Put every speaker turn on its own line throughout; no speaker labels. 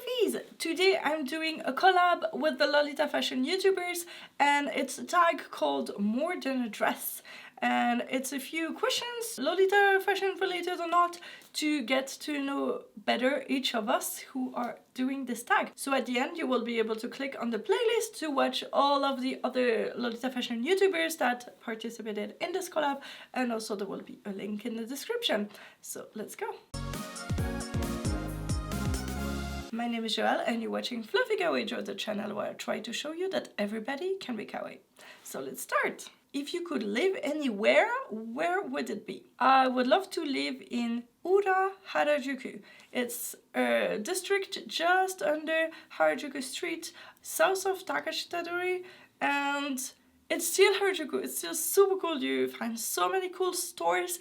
fluffies! Today I'm doing a collab with the Lolita fashion YouTubers, and it's a tag called More Than a Dress. And it's a few questions, Lolita fashion related or not, to get to know better each of us who are doing this tag. So at the end you will be able to click on the playlist to watch all of the other Lolita fashion YouTubers that participated in this collab, and also there will be a link in the description. So let's go! My name is Joelle and you're watching Fluffy Kawaii, the channel where I try to show you that everybody can be kawaii. So let's start! If you could live anywhere, where would it be? I would love to live in Ura Harajuku. It's a district just under Harajuku Street, south of Takashitadori, and it's still Harajuku. It's still super cool. You find so many cool stores.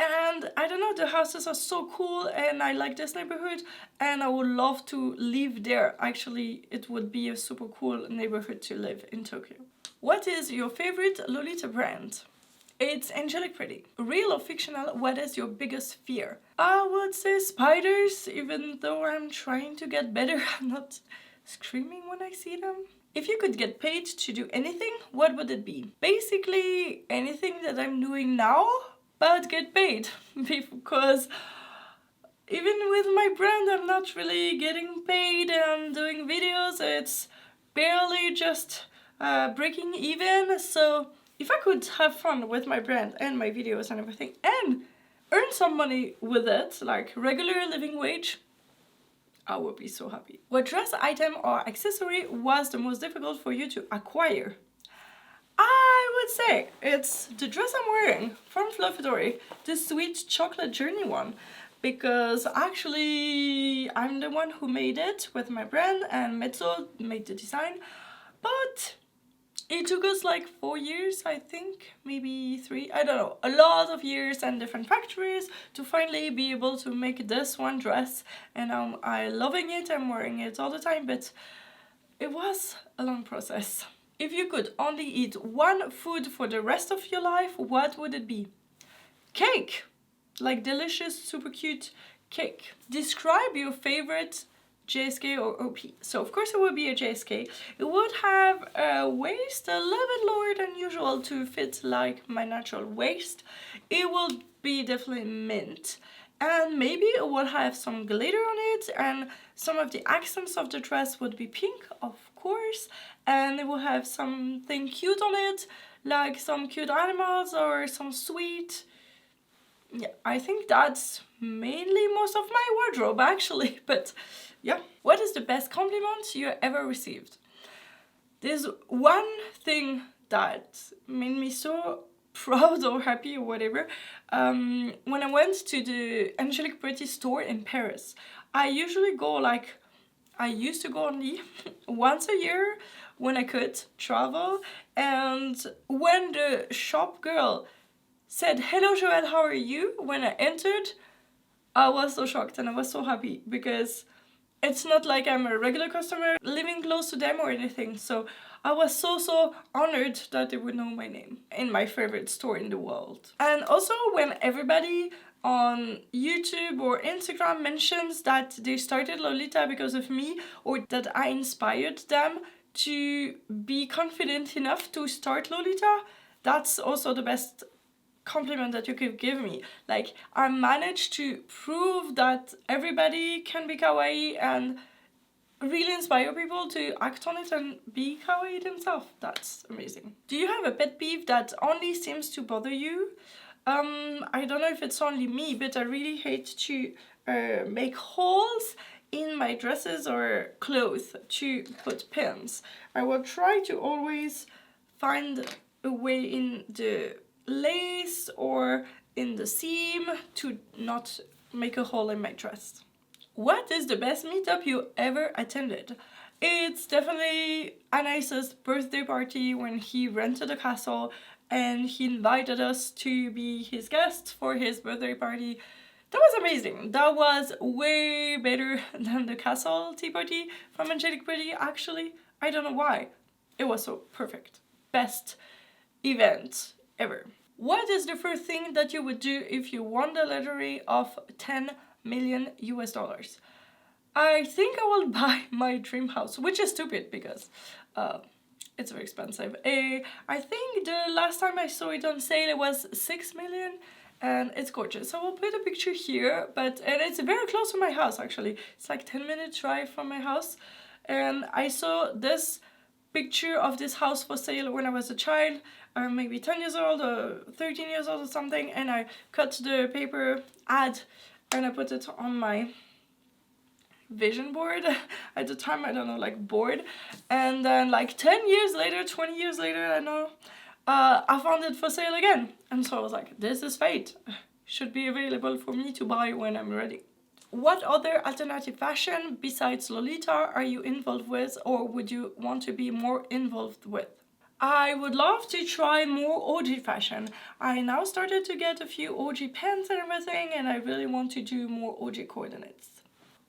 And I don't know, the houses are so cool and I like this neighborhood and I would love to live there. Actually, it would be a super cool neighborhood to live in Tokyo. What is your favorite Lolita brand? It's Angelic Pretty. Real or fictional, what is your biggest fear? I would say spiders, even though I'm trying to get better. I'm not screaming when I see them. If you could get paid to do anything, what would it be? Basically, anything that I'm doing now, but get paid, because even with my brand I'm not really getting paid and doing videos, it's barely just breaking even. So if I could have fun with my brand and my videos and everything and earn some money with it, like regular living wage, I would be so happy. What dress item or accessory was the most difficult for you to acquire? I would say it's the dress I'm wearing from Fluffy, the sweet chocolate journey one, because actually I'm the one who made it with my brand and Mezzo made the design, but it took us like 4 years, I think, maybe 3, I don't know, a lot of years and different factories to finally be able to make this one dress, and I'm loving it, I'm wearing it all the time, but it was a long process. If you could only eat one food for the rest of your life, what would it be? Cake! Like delicious, super cute cake. Describe your favorite JSK or OP. So of course it would be a JSK. It would have a waist a little bit lower than usual to fit like my natural waist. It will be definitely mint. And maybe it will have some glitter on it, and some of the accents of the dress would be pink, of course, and it will have something cute on it, like some cute animals or some sweet. Yeah, I think that's mainly most of my wardrobe actually, but yeah. What is the best compliment you ever received? There's one thing that made me so proud or happy or whatever. When I went to the Angelic Pretty store in Paris, I used to go only once a year when I could travel, and when the shop girl said, "Hello Joelle, how are you?" when I entered, I was so shocked and I was so happy, because it's not like I'm a regular customer living close to them or anything, so I was so honored that they would know my name in my favorite store in the world. And also when everybody on YouTube or Instagram mentions that they started Lolita because of me, or that I inspired them to be confident enough to start Lolita, that's also the best compliment that you could give me. Like, I managed to prove that everybody can be kawaii and really inspire people to act on it and be kawaii themselves. That's amazing. Do you have a pet peeve that only seems to bother you? I don't know if it's only me, but I really hate to make holes in my dresses or clothes to put pins. I will try to always find a way in the lace or in the seam to not make a hole in my dress. What is the best meetup you ever attended? It's definitely Anais's birthday party when he rented a castle and he invited us to be his guests for his birthday party. That was amazing. That was way better than the castle tea party from Angelic Pretty, actually. I don't know why. It was so perfect. Best event ever. What is the first thing that you would do if you won the lottery of 10 million US dollars? I think I will buy my dream house, which is stupid because it's very expensive. I think the last time I saw it on sale it was 6 million, and it's gorgeous. So I'll put a picture here, and it's very close to my house actually. It's like 10-minute drive from my house, and I saw this picture of this house for sale when I was a child, maybe 10 years old or 13 years old or something, and I cut the paper ad and I put it on my vision board at the time, I don't know, like board, and then like 10 years later, 20 years later, I don't know, I found it for sale again, and so I was like, this is fate, should be available for me to buy when I'm ready. What other alternative fashion besides Lolita are you involved with, or would you want to be more involved with? I would love to try more OG fashion. I now started to get a few OG pants and everything, and I really want to do more OG coordinates.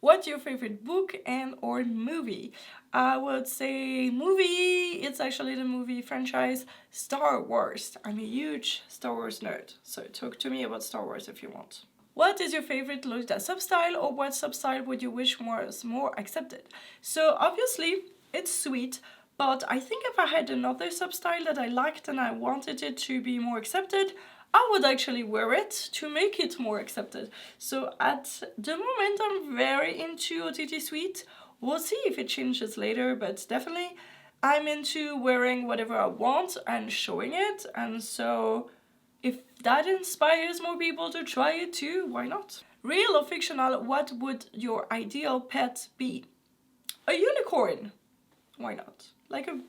What's your favorite book and or movie? I would say movie, it's actually the movie franchise Star Wars. I'm a huge Star Wars nerd, so talk to me about Star Wars if you want. What is your favorite Lolita substyle, or what substyle would you wish was more accepted? So obviously it's sweet, but I think if I had another substyle that I liked and I wanted it to be more accepted, I would actually wear it to make it more accepted. So at the moment I'm very into OTT sweet. We'll see if it changes later, but definitely I'm into wearing whatever I want and showing it, and so if that inspires more people to try it too, why not? Real or fictional, what would your ideal pet be? A unicorn. Why not? Like a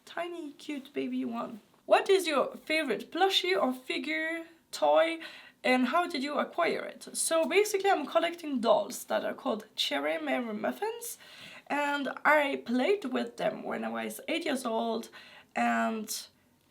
tiny cute baby one. What is your favorite plushie or figure, toy, and how did you acquire it? So basically I'm collecting dolls that are called Cherry Mary Muffins, and I played with them when I was 8 years old, and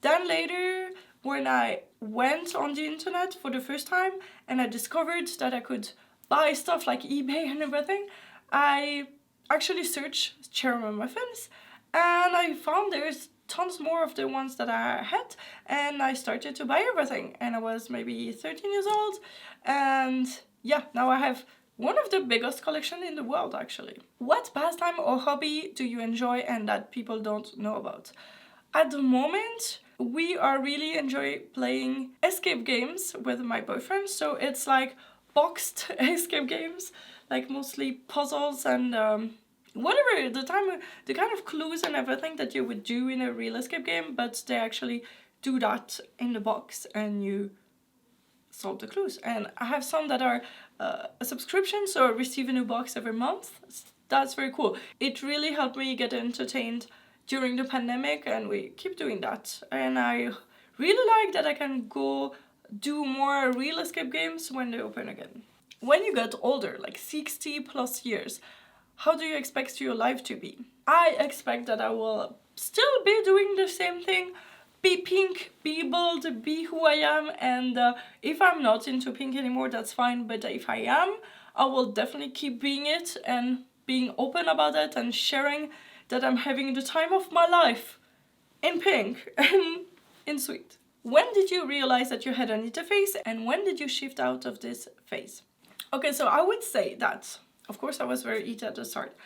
then later when I went on the internet for the first time and I discovered that I could buy stuff like eBay and everything, I actually searched Cherry Mary Muffins, and I found there's tons more of the ones that I had, and I started to buy everything, and I was maybe 13 years old, and yeah, now I have one of the biggest collection in the world actually. What pastime or hobby do you enjoy and that people don't know about? At the moment, we are really enjoy playing escape games with my boyfriend, so it's like boxed escape games, like mostly puzzles and whatever, the kind of clues and everything that you would do in a real escape game, but they actually do that in the box and you solve the clues. And I have some that are a subscription, so I receive a new box every month. That's very cool. It really helped me get entertained during the pandemic, and we keep doing that. And I really like that I can go do more real escape games when they open again. When you get older, like 60 plus years, how do you expect your life to be? I expect that I will still be doing the same thing, be pink, be bold, be who I am, and if I'm not into pink anymore, that's fine, but if I am, I will definitely keep being it and being open about it and sharing that I'm having the time of my life in pink and in sweet. When did you realize that you had an eater phase, and when did you shift out of this phase? Okay, so I would say that, of course, I was very eater at the start.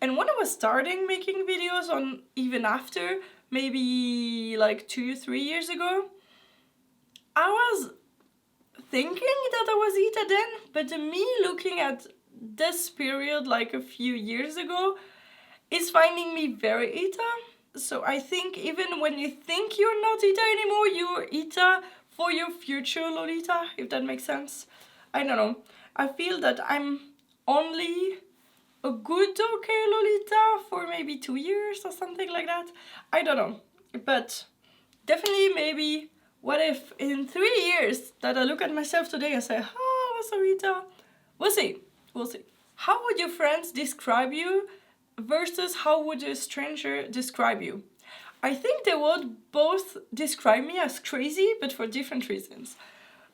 And when I was starting making videos on, even after, maybe like 2-3 years ago, I was thinking that I was eater then, but me looking at this period like a few years ago is finding me very eater. So I think even when you think you're not eater anymore, you're eater for your future Lolita, if that makes sense. I don't know. I feel that I'm only a good okay Lolita for maybe 2 years or something like that. I don't know. But definitely maybe what if in 3 years that I look at myself today and say, oh, I was so eater. We'll see. We'll see. How would your friends describe you versus how would a stranger describe you? I think they would both describe me as crazy, but for different reasons.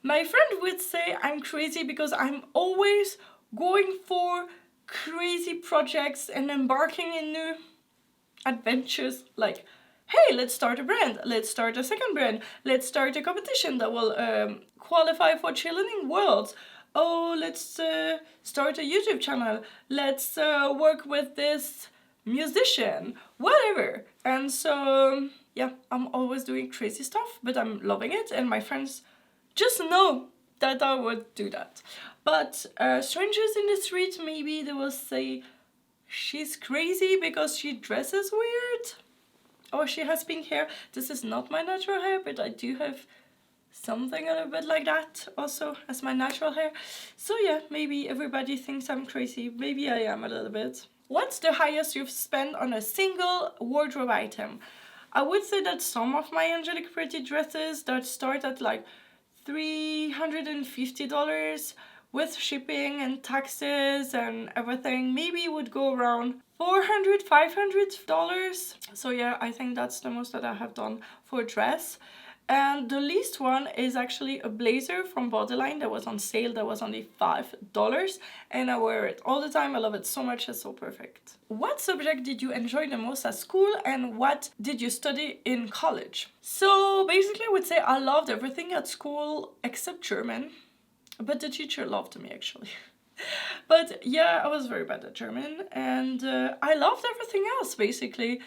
My friend would say I'm crazy because I'm always going for crazy projects and embarking in new adventures, like, hey, let's start a brand, let's start a second brand, let's start a competition that will qualify for Chilling Worlds. oh, let's start a YouTube channel, let's work with this musician, whatever. And so, yeah, I'm always doing crazy stuff, but I'm loving it, and my friends just know that I would do that. But strangers in the street, maybe they will say, she's crazy because she dresses weird, or she has pink hair. This is not my natural hair, but I do have something a little bit like that also as my natural hair. So yeah, maybe everybody thinks I'm crazy. Maybe I am a little bit. What's the highest you've spent on a single wardrobe item? I would say that some of my angelic pretty dresses that start at like $350 with shipping and taxes and everything maybe would go around $400, $500. So yeah, I think that's the most that I have done for a dress. And the least one is actually a blazer from Borderline that was on sale, that was only $5, and I wear it all the time. I love it so much, it's so perfect. What subject did you enjoy the most at school, and what did you study in college? So basically I would say I loved everything at school except German, but the teacher loved me actually. But yeah, I was very bad at German, and I loved everything else basically.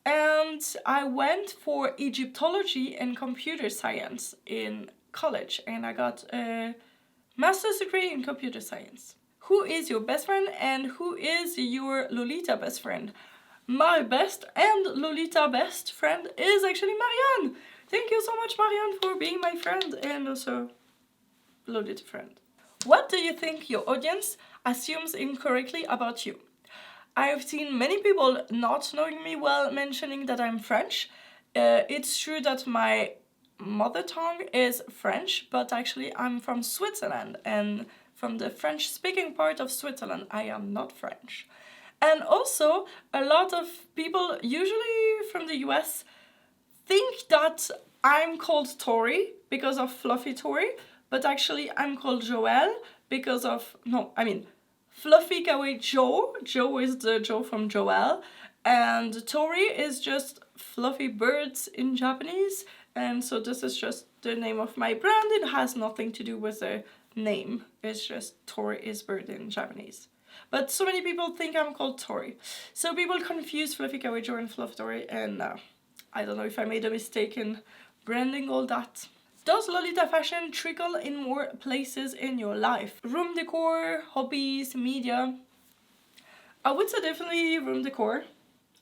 And I went for Egyptology and computer science in college, and I got a master's degree in computer science. Who is your best friend and who is your Lolita best friend? My best and Lolita best friend is actually Marianne. Thank you so much, Marianne, for being my friend and also Lolita friend. What do you think your audience assumes incorrectly about you? I've seen many people not knowing me well mentioning that I'm French. It's true that my mother tongue is French, but actually I'm from Switzerland, and from the French-speaking part of Switzerland, I am not French. And also, a lot of people, usually from the US, think that I'm called Tori because of Fluffy Tori, but actually I'm called Joelle because of, Fluffy Kawaii Joe. Joe is the Joe from Joelle. And Tori is just fluffy birds in Japanese. And so this is just the name of my brand. It has nothing to do with the name. It's just Tori is bird in Japanese. But so many people think I'm called Tori. So people confuse Fluffy Kawaii Joe and Fluff Tori. And I don't know if I made a mistake in branding all that. Does Lolita fashion trickle in more places in your life? Room decor, hobbies, media. I would say definitely room decor.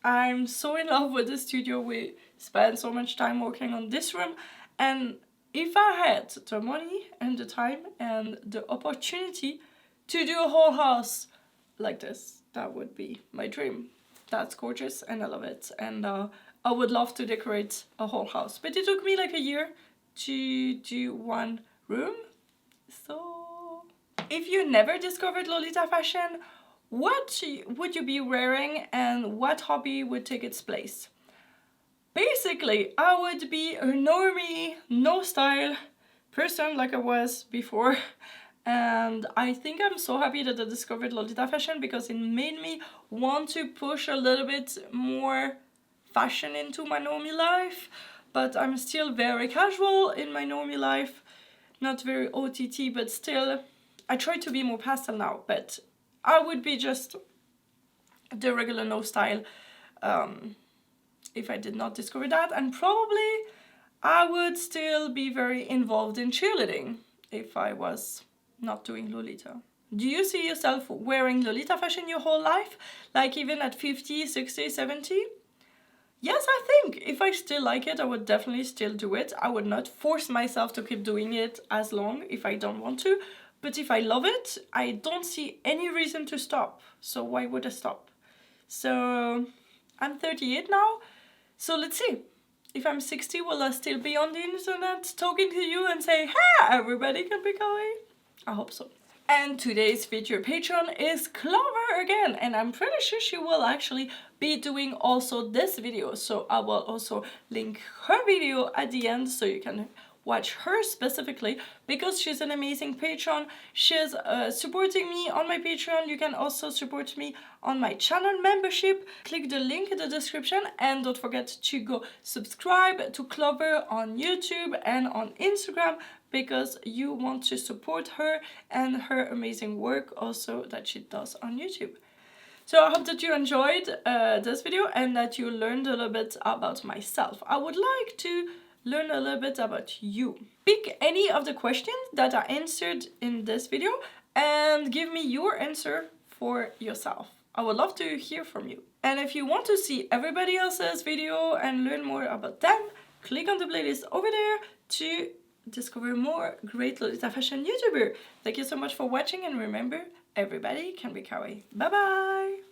I'm so in love with the studio. We spend so much time working on this room, and if I had the money and the time and the opportunity to do a whole house like this, that would be my dream. That's gorgeous and I love it, and I would love to decorate a whole house, but it took me like a year to do one room. So if you never discovered Lolita fashion, what would you be wearing and what hobby would take its place? Basically, I would be a normie, no style person like I was before, and I think I'm so happy that I discovered Lolita fashion because it made me want to push a little bit more fashion into my normie life. But I'm still very casual in my normie life, not very OTT, but still, I try to be more pastel now, but I would be just the regular no style if I did not discover that, and probably I would still be very involved in cheerleading if I was not doing Lolita. Do you see yourself wearing Lolita fashion your whole life, like even at 50, 60, 70? Yes, I think if I still like it, I would definitely still do it. I would not force myself to keep doing it as long if I don't want to. But if I love it, I don't see any reason to stop. So why would I stop? So I'm 38 now. So let's see. If I'm 60, will I still be on the internet talking to you and say, hey, everybody can be kawaii? I hope so. And today's featured patron is Clover again, and I'm pretty sure she will actually be doing also this video, so I will also link her video at the end so you can watch her specifically because she's an amazing patron. She's supporting me on my Patreon. You can also support me on my channel membership. Click the link in the description, and don't forget to go subscribe to Clover on YouTube and on Instagram because you want to support her and her amazing work also that she does on YouTube. So I hope that you enjoyed this video and that you learned a little bit about myself. I would like to learn a little bit about you. Pick any of the questions that I answered in this video and give me your answer for yourself. I would love to hear from you. And if you want to see everybody else's video and learn more about them, click on the playlist over there to discover more great Lolita fashion YouTuber. Thank you so much for watching, and remember, everybody can be kawaii. Bye bye!